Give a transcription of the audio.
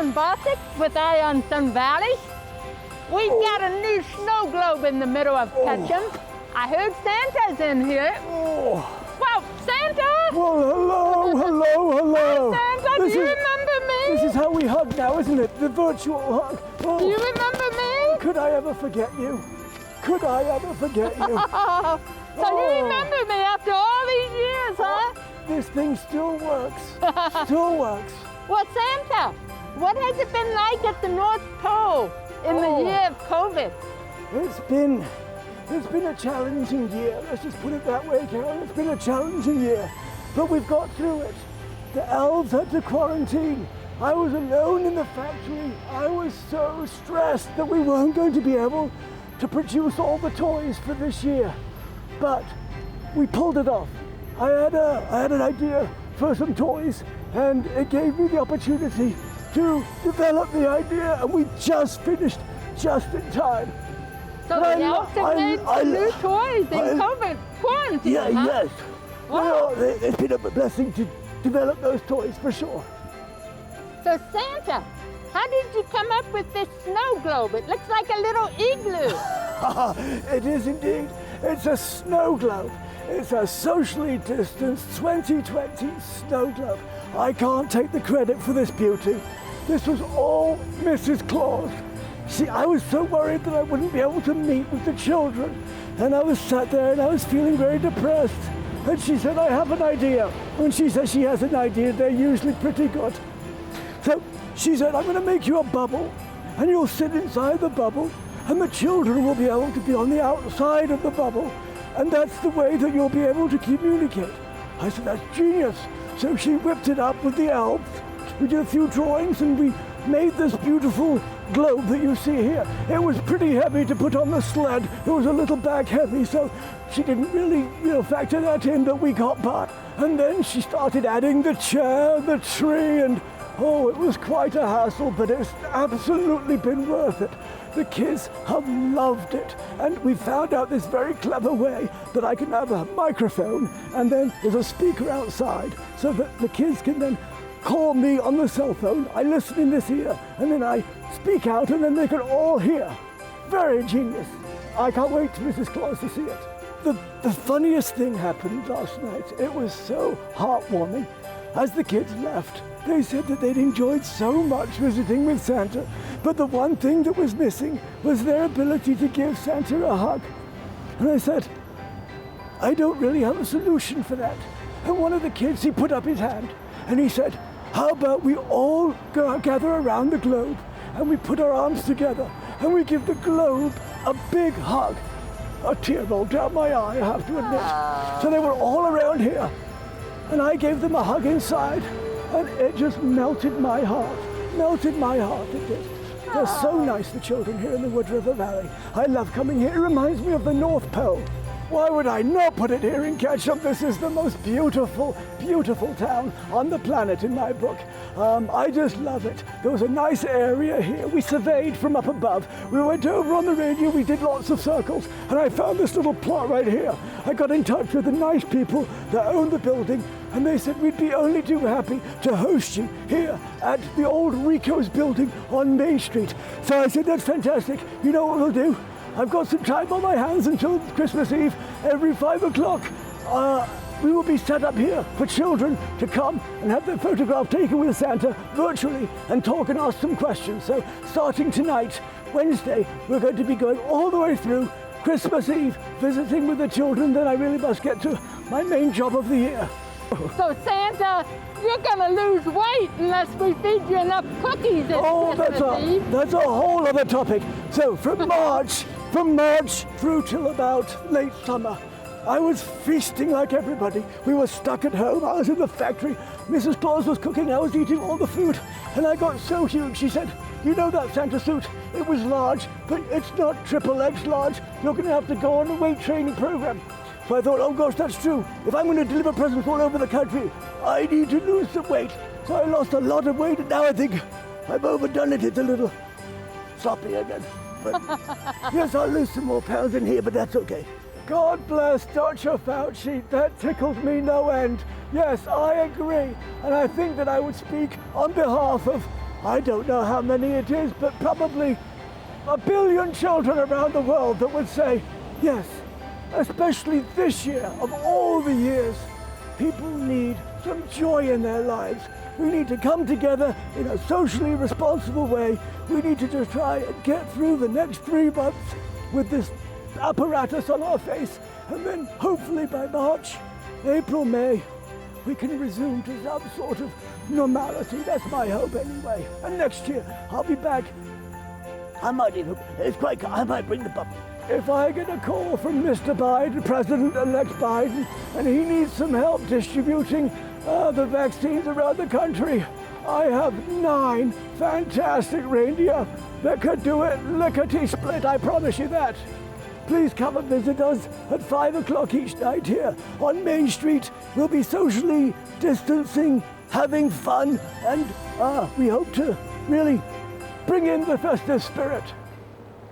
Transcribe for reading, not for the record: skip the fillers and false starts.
Alan Bartek with Ion Sun Valley. We've got a new snow globe in the middle of Ketchum. I heard Santa's in here. Well, Santa! Well, hello. Hi, Santa, do you remember me? This is how we hug now, isn't it? The virtual hug. Do you remember me? Could I ever forget you? Could I ever forget you? So you remember me after all these years, huh? This thing still works. Still works. Well, Santa, what has it been like at the North Pole in the year of COVID? It's been a challenging year. Let's just put it that way, Carol. It's been a challenging year, but we've got through it. The elves had to quarantine. I was alone in the factory. I was so stressed that we weren't going to be able to produce all the toys for this year, but we pulled it off. I had an idea for some toys, and it gave me the opportunity to develop the idea, and we just finished just in time. So the elves have made some new toys in COVID quarantine, huh? Yes. Wow. It's been a blessing to develop those toys for sure. So Santa, how did you come up with this snow globe? It looks like a little igloo. It is indeed. It's a snow globe. It's a socially distanced 2020 snow globe. I can't take the credit for this beauty. This was all Mrs. Claus. See, I was so worried that I wouldn't be able to meet with the children. And I was sat there and I was feeling very depressed. And she said, I have an idea. When she says she has an idea, they're usually pretty good. So she said, I'm going to make you a bubble, and you'll sit inside the bubble, and the children will be able to be on the outside of the bubble, and that's the way that you'll be able to communicate. I said, that's genius. So she whipped it up with the elves. We did a few drawings, and we made this beautiful globe that you see here. It was pretty heavy to put on the sled. It was a little back heavy, so she didn't really, factor that in, but we got by. And then she started adding the chair, the tree, and it was quite a hassle, but it's absolutely been worth it. The kids have loved it, and we found out this very clever way that I can have a microphone, and then there's a speaker outside, so that the kids can then call me on the cell phone. I listen in this ear, and then I speak out, and then they can all hear. Very genius. I can't wait for Mrs. Claus to see it. The funniest thing happened last night. It was so heartwarming. As the kids left, they said that they'd enjoyed so much visiting with Santa, but the one thing that was missing was their ability to give Santa a hug. And I said, I don't really have a solution for that. And one of the kids, he put up his hand, and he said, how about we all gather around the globe, and we put our arms together, and we give the globe a big hug. A tear rolled down my eye, I have to admit. So they were all around here, and I gave them a hug inside, and it just melted my heart. Melted my heart, it did. They're so nice, the children here in the Wood River Valley. I love coming here. It reminds me of the North Pole. Why would I not put it here in Ketchum? This is the most beautiful, beautiful town on the planet in my book. I just love it. There was a nice area here. We surveyed from up above. We went over on the radio, we did lots of circles, and I found this little plot right here. I got in touch with the nice people that own the building, and they said we'd be only too happy to host you here at the old Rico's building on Main Street. So I said, that's fantastic. You know what we'll do? I've got some time on my hands until Christmas Eve. Every 5 o'clock, we will be set up here for children to come and have their photograph taken with Santa virtually and talk and ask some questions. So starting tonight, Wednesday, we're going to be going all the way through Christmas Eve, visiting with the children. Then I really must get to my main job of the year. So Santa, you're gonna lose weight unless we feed you enough cookies at Christmas Eve. That's a whole other topic. So from March through till about late summer, I was feasting like everybody. We were stuck at home. I was in the factory. Mrs. Claus was cooking. I was eating all the food. And I got so huge. She said, you know that Santa suit? It was large, but it's not XXX large. You're going to have to go on a weight training program. So I thought, oh gosh, that's true. If I'm going to deliver presents all over the country, I need to lose some weight. So I lost a lot of weight, and now I think I've overdone it. It's a little sloppy again. But yes, I'll lose some more pounds in here, but that's okay. God bless Dr. Fauci. That tickled me no end. Yes, I agree. And I think that I would speak on behalf of I don't know how many it is, but probably 1 billion children around the world that would say, yes, especially this year, of all the years, people need some joy in their lives. We need to come together in a socially responsible way. We need to just try and get through the next 3 months with this apparatus on our face, and then hopefully by March, April, May, we can resume to some sort of normality. That's my hope anyway. And next year, I'll be back. I might bring the puppy. If I get a call from Mr. Biden, President-elect Biden, and he needs some help distributing the vaccines around the country, I have 9 fantastic reindeer that could do it lickety-split, I promise you that. Please come and visit us at 5 o'clock each night here on Main Street. We'll be socially distancing, having fun, and we hope to really bring in the festive spirit.